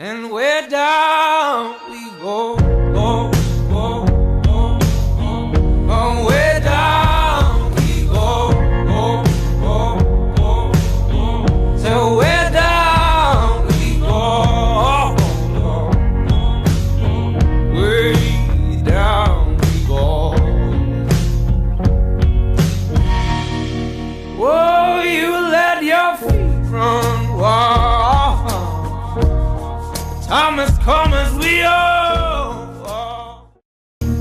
and way down we go, go, go, go, go. Oh, way down we go, go, go, go, go. So way down we go, way down we go. Oh, you let your feet run wild. Time has come as we all.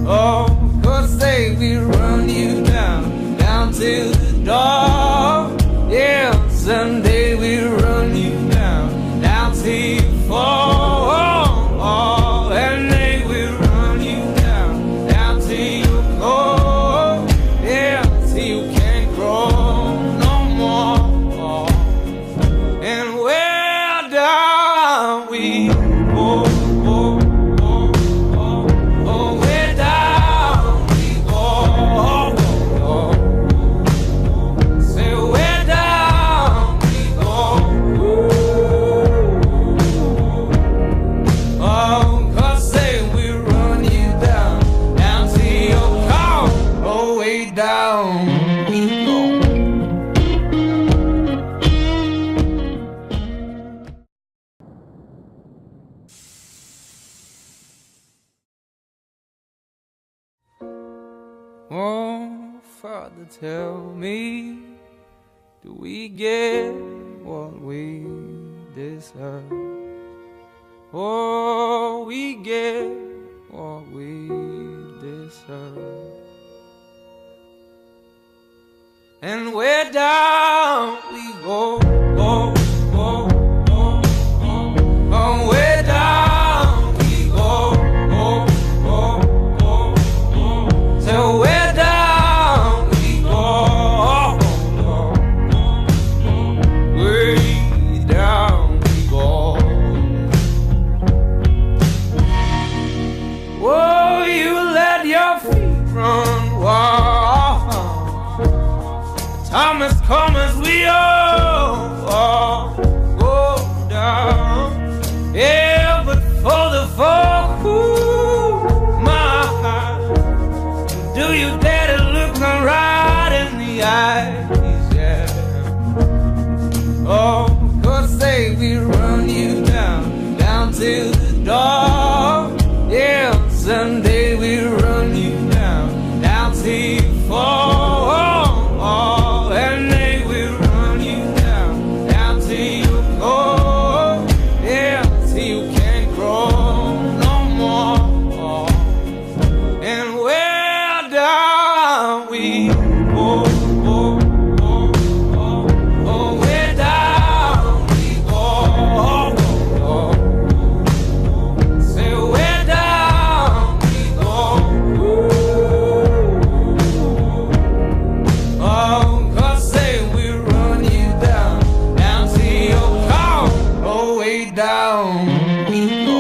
Oh, 'cause they will run you down, down to the door. Yeah, someday we'll run you down, down till you fall. Oh, and they will run you down, down till you go. Yeah, till you can't grow no more. And where down we go, go, go, go, oh, way down we go, go, go. Say way down we go. Oh, 'cause say we run you down, down to your car. Oh, way down we go. Oh, Father, tell me, do we get what we deserve? Oh, we get what we deserve. And way down we go, go, go, go, go. Oh, way down we go, go, go, go, go. So way down we go, way down we go. Oh, you let your feet run wild. Time has come as we all go down. Yeah, but for the folk who my, do you dare to look me right in the eyes? Yeah. Oh, 'cause they will run you down, down to the door. Yeah, someday we'll run you down, down till you fall. And they will run you down, down till you go. Yeah, till you can't grow no more. And where down we go, go, go, go. Oh, where down we go, go, go. Say where down we go. Oh, 'cause they will run you down, down to your car. Oh, way down we go.